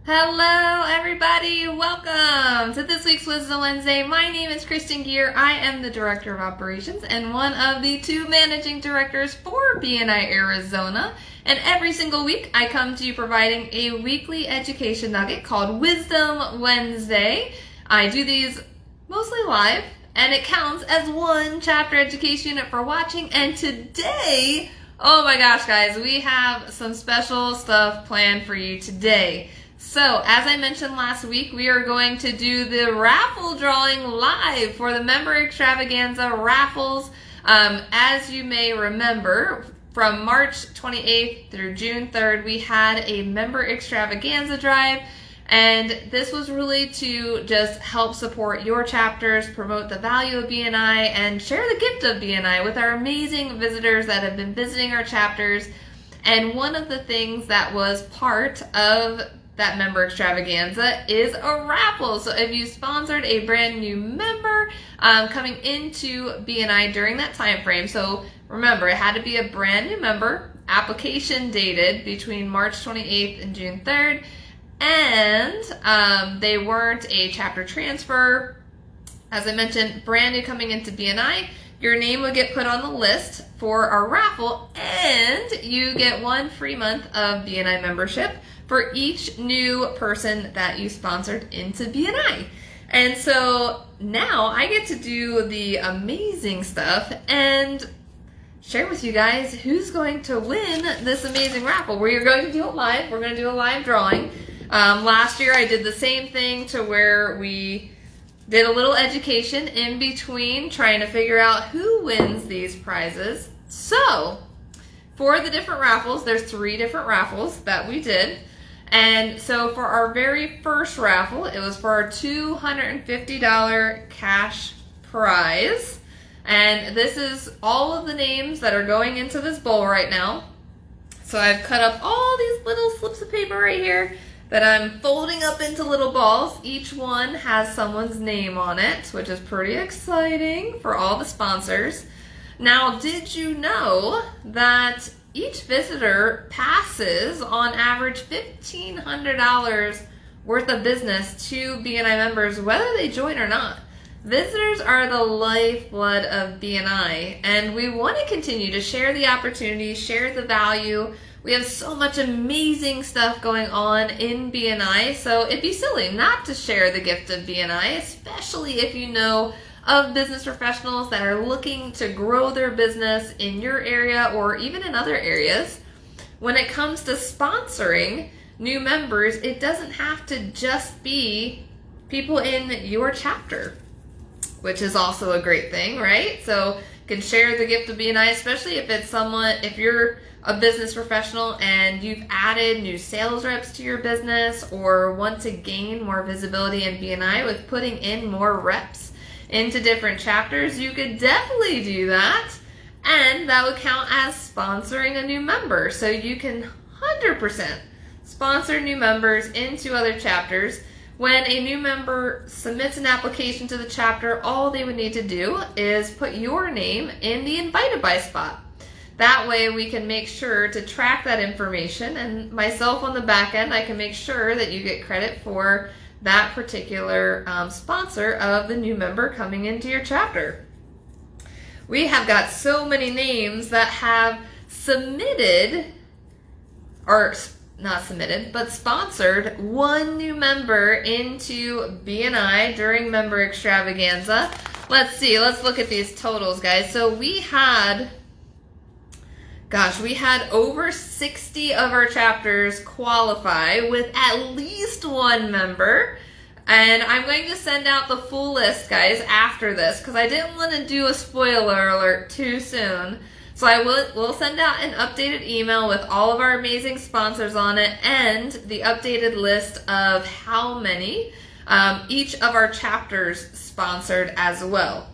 Hello, everybody. Welcome to this week's Wisdom Wednesday. My name is Kristen Gear. I am the Director of Operations and one of the two Managing Directors for BNI Arizona. And every single week, I come to you providing a weekly education nugget called Wisdom Wednesday. I do these mostly live, and it counts as one chapter education unit for watching. And today, oh my gosh, guys, we have some special stuff planned for you today. So, as I mentioned last week, we are going to do the raffle drawing live for the Member Extravaganza raffles. As you may remember, from March 28th through June 3rd, we had a Member Extravaganza drive, and this was really to just help support your chapters, promote the value of BNI, and share the gift of BNI with our amazing visitors that have been visiting our chapters. And one of the things that was part of that Member Extravaganza is a raffle. So if you sponsored a brand new member coming into BNI during that time frame, so remember, it had to be a brand new member, application dated between March 28th and June 3rd, and they weren't a chapter transfer. As I mentioned, brand new coming into BNI, your name would get put on the list for our raffle, and you get 1 free month of BNI membership for each new person that you sponsored into BNI. And so now I get to do the amazing stuff and share with you guys who's going to win this amazing raffle. We're going to do it live. We're going to do a live drawing. Last year I did the same thing to where we did a little education in between trying to figure out who wins these prizes. So for the different raffles, there's 3 different raffles that we did. And so for our very first raffle, it was for our $250 cash prize. And this is all of the names that are going into this bowl right now. So I've cut up all these little slips of paper right here that I'm folding up into little balls. Each one has someone's name on it, which is pretty exciting for all the sponsors. Now, did you know that each visitor passes on average $1,500 worth of business to BNI members, whether they join or not? Visitors are the lifeblood of BNI, and we want to continue to share the opportunity, share the value. We have so much amazing stuff going on in BNI, so it'd be silly not to share the gift of BNI, especially if you know of business professionals that are looking to grow their business in your area or even in other areas. When it comes to sponsoring new members, it doesn't have to just be people in your chapter, which is also a great thing, right? So you can share the gift of BNI, especially if it's if you're a business professional and you've added new sales reps to your business or want to gain more visibility in BNI with putting in more reps into different chapters, you could definitely do that, and that would count as sponsoring a new member. So you can 100% sponsor new members into other chapters. When a new member submits an application to the chapter, all they would need to do is put your name in the invited by spot. That way we can make sure to track that information, and myself on the back end, I can make sure that you get credit for that particular sponsor of the new member coming into your chapter. We have got so many names that have submitted, or not submitted, but sponsored 1 new member into BNI during Member Extravaganza. Let's see, let's look at these totals, guys. So we had over 60 of our chapters qualify with at least 1 member. And I'm going to send out the full list, guys, after this, because I didn't want to do a spoiler alert too soon. So I will send out an updated email with all of our amazing sponsors on it and the updated list of how many each of our chapters sponsored as well.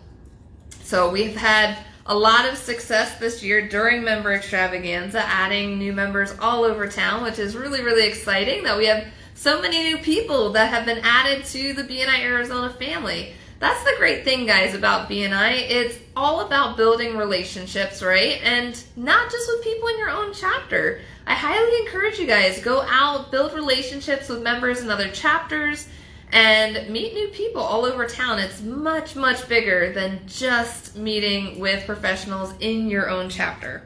So we've had a lot of success this year during Member Extravaganza, adding new members all over town, which is really, really exciting that we have so many new people that have been added to the BNI Arizona family. that's the great thing, guys, about BNI. It's all about building relationships, right? And not just with people in your own chapter. I highly encourage you guys, go out, build relationships with members in other chapters, and meet new people all over town. It's much, much bigger than just meeting with professionals in your own chapter.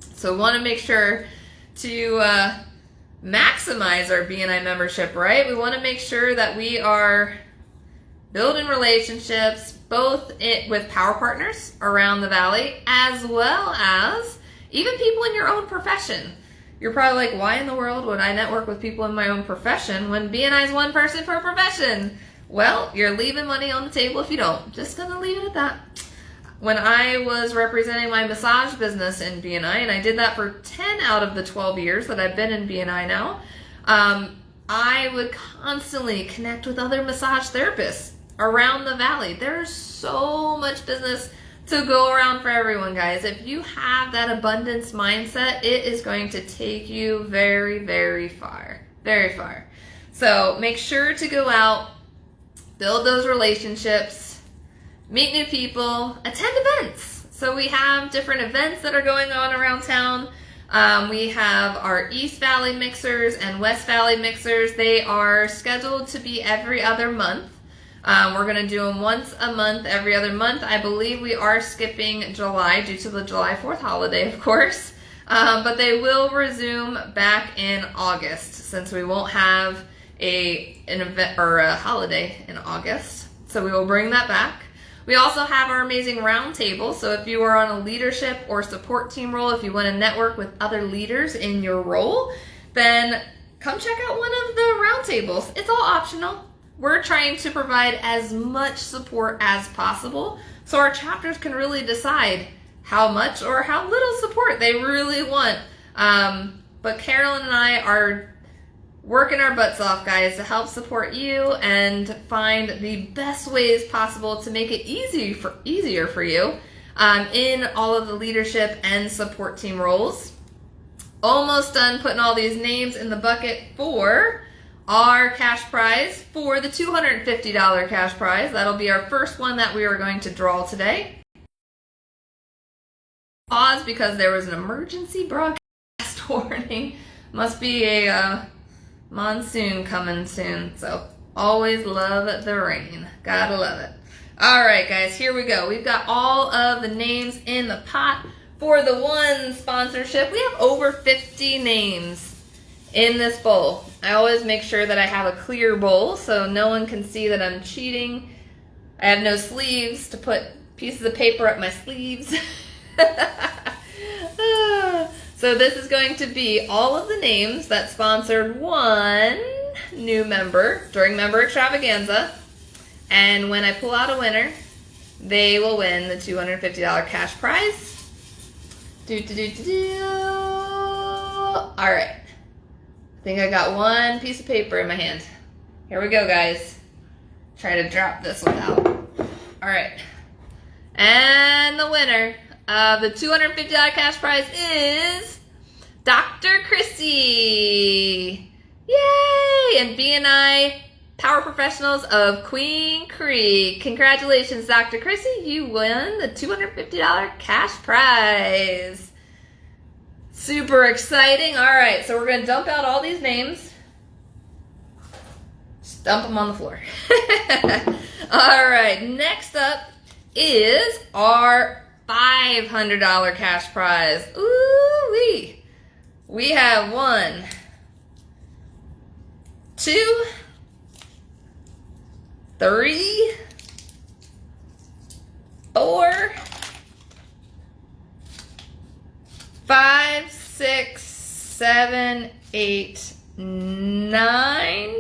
So want to make sure to maximize our BNI membership, right? We want to make sure that we are building relationships both with power partners around the valley, as well as even people in your own profession. You're probably like, why in the world would I network with people in my own profession when BNI is one person per profession? Well, you're leaving money on the table if you don't. Just gonna leave it at that. When I was representing my massage business in BNI, and I did that for 10 out of the 12 years that I've been in BNI now, I would constantly connect with other massage therapists around the valley. There's so much business to go around for everyone, guys. If you have that abundance mindset, it is going to take you very, very far. Very far. So make sure to go out, build those relationships, meet new people, attend events. So we have different events that are going on around town. We have our East Valley mixers and West Valley mixers. They are scheduled to be every other month. We're going to do them once a month, every other month. I believe we are skipping July due to the July 4th holiday, of course. But they will resume back in August, since we won't have an event or a holiday in August. So we will bring that back. We also have our amazing roundtable. So if you are on a leadership or support team role, if you want to network with other leaders in your role, then come check out one of the roundtables. It's all optional. We're trying to provide as much support as possible so our chapters can really decide how much or how little support they really want. But Carolyn and I are working our butts off, guys, to help support you and find the best ways possible to make it easier for you in all of the leadership and support team roles. Almost done putting all these names in the bucket for our cash prize, for the $250 cash prize. That'll be our first one that we are going to draw today. Pause because there was an emergency broadcast warning. Must be a monsoon coming soon, so always love the rain. Gotta love it. All right, guys, here we go. We've got all of the names in the pot for the one sponsorship. We have over 50 names in this bowl. I always make sure that I have a clear bowl so no one can see that I'm cheating. I have no sleeves to put pieces of paper up my sleeves. So this is going to be all of the names that sponsored one new member during Member Extravaganza. And when I pull out a winner, they will win the $250 cash prize. All right. I think I got one piece of paper in my hand. Here we go, guys. Try to drop this one out. All right. And the winner of the $250 cash prize is Dr. Chrissy. Yay! And BNI Power Professionals of Queen Creek. Congratulations, Dr. Chrissy. You won the $250 cash prize. Super exciting. All right, so we're going to dump out all these names. Just dump them on the floor. All right, next up is our $500 cash prize. Ooh-wee. We have 1, 2, 3, 4, 5, 6, 7, 8, 9,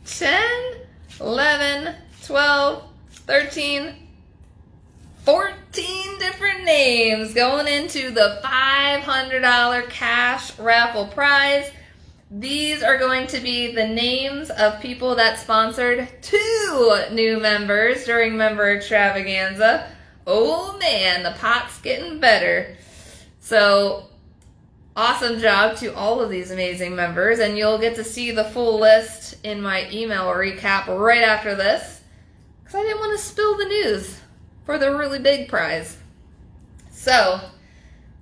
10, 11, 12, 13, 14 different names going into the $500 cash raffle prize. These are going to be the names of people that sponsored 2 new members during Member Extravaganza. Oh man, the pot's getting better. So awesome job to all of these amazing members, and you'll get to see the full list in my email recap right after this. because I didn't want to spill the news for the really big prize. So,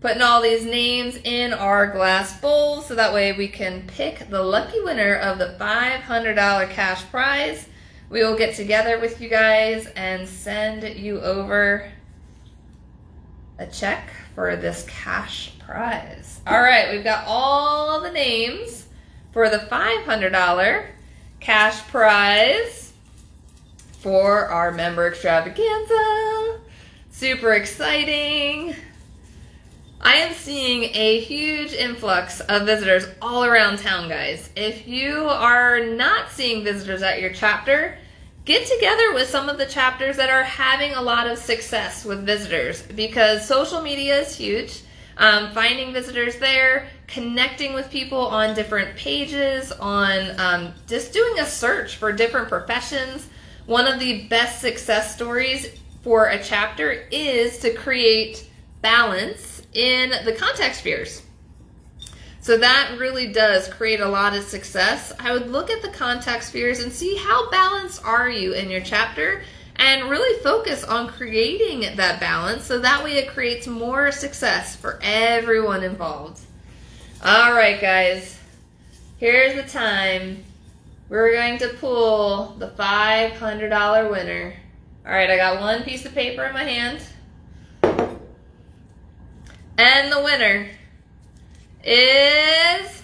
putting all these names in our glass bowl so that way we can pick the lucky winner of the $500 cash prize. We will get together with you guys and send you over a check for this cash prize. All right, we've got all the names for the $500 cash prize for our member extravaganza. Super exciting. I am seeing a huge influx of visitors all around town, guys. If you are not seeing visitors at your chapter, get together with some of the chapters that are having a lot of success with visitors, because social media is huge. Finding visitors there, connecting with people on different pages, on just doing a search for different professions. One of the best success stories for a chapter is to create balance in the contact spheres. So that really does create a lot of success. I would look at the contact spheres and see how balanced are you in your chapter, and really focus on creating that balance so that way it creates more success for everyone involved. All right, guys, here's the time. We're going to pull the $500 winner. All right, I got one piece of paper in my hand. And the winner is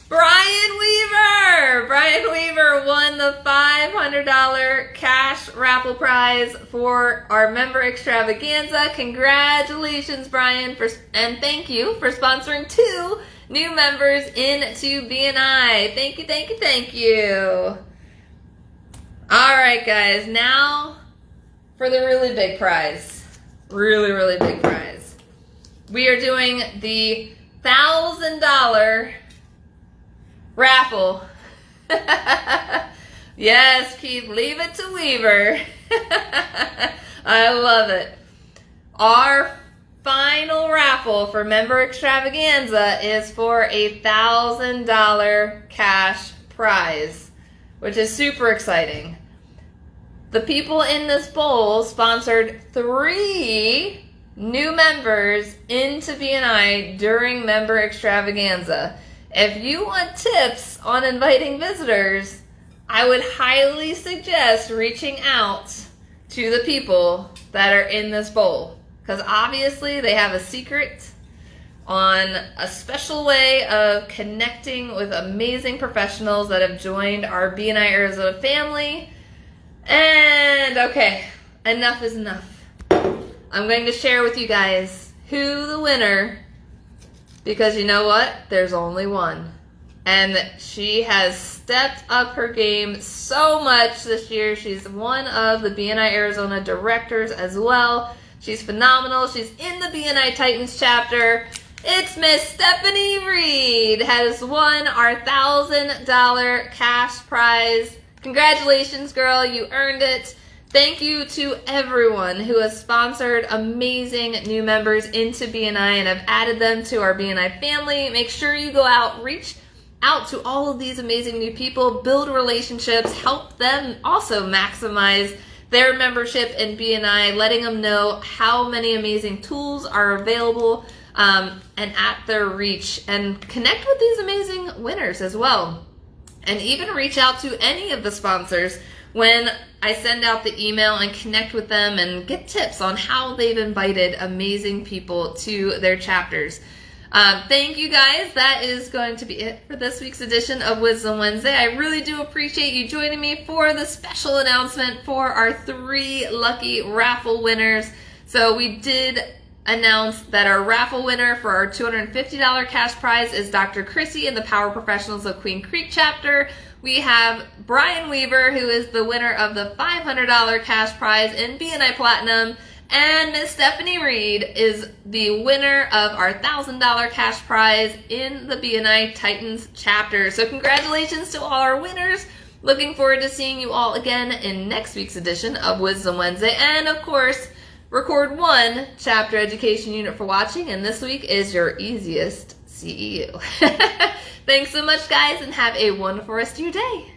Brian Weaver. Brian Weaver won the $500 cash raffle prize for our member extravaganza. Congratulations, Brian, and thank you for sponsoring 2 new members into BNI. Thank you, thank you, thank you. All right, guys, now for the really big prize. Really, really big prize. We are doing the $1,000 raffle. Yes, Keith, leave it to Weaver. I love it. Our final raffle for member extravaganza is for a $1,000 cash prize, which is super exciting. The people in this bowl sponsored 3 new members into BNI during member extravaganza. If you want tips on inviting visitors, I would highly suggest reaching out to the people that are in this bowl, because obviously they have a secret on a special way of connecting with amazing professionals that have joined our BNI Arizona family. And okay, enough is enough. I'm going to share with you guys who the winner, because you know what? There's only one. And she has stepped up her game so much this year. She's one of the BNI Arizona directors as well. She's phenomenal. She's in the BNI Titans chapter. It's Miss Stephanie Reed has won our $1,000 cash prize. Congratulations, girl. You earned it. Thank you to everyone who has sponsored amazing new members into BNI and have added them to our BNI family. Make sure you go out, reach out to all of these amazing new people, build relationships, help them also maximize their membership in BNI, letting them know how many amazing tools are available and at their reach, and connect with these amazing winners as well. And even reach out to any of the sponsors when I send out the email and connect with them and get tips on how they've invited amazing people to their chapters. Thank you, guys. That is going to be it for this week's edition of Wisdom Wednesday. I really do appreciate you joining me for the special announcement for our 3 lucky raffle winners. So we did announce that our raffle winner for our $250 cash prize is Dr. Chrissy and the Power Professionals of Queen Creek chapter. We have Brian Weaver, who is the winner of the $500 cash prize in BNI Platinum, and Miss Stephanie Reed is the winner of our $1,000 cash prize in the BNI Titans chapter. So congratulations to all our winners. Looking forward to seeing you all again in next week's edition of Wisdom Wednesday. And of course, record 1 chapter education unit for watching, and this week is your easiest CEU. Thanks so much, guys, and have a wonderful rest of your day.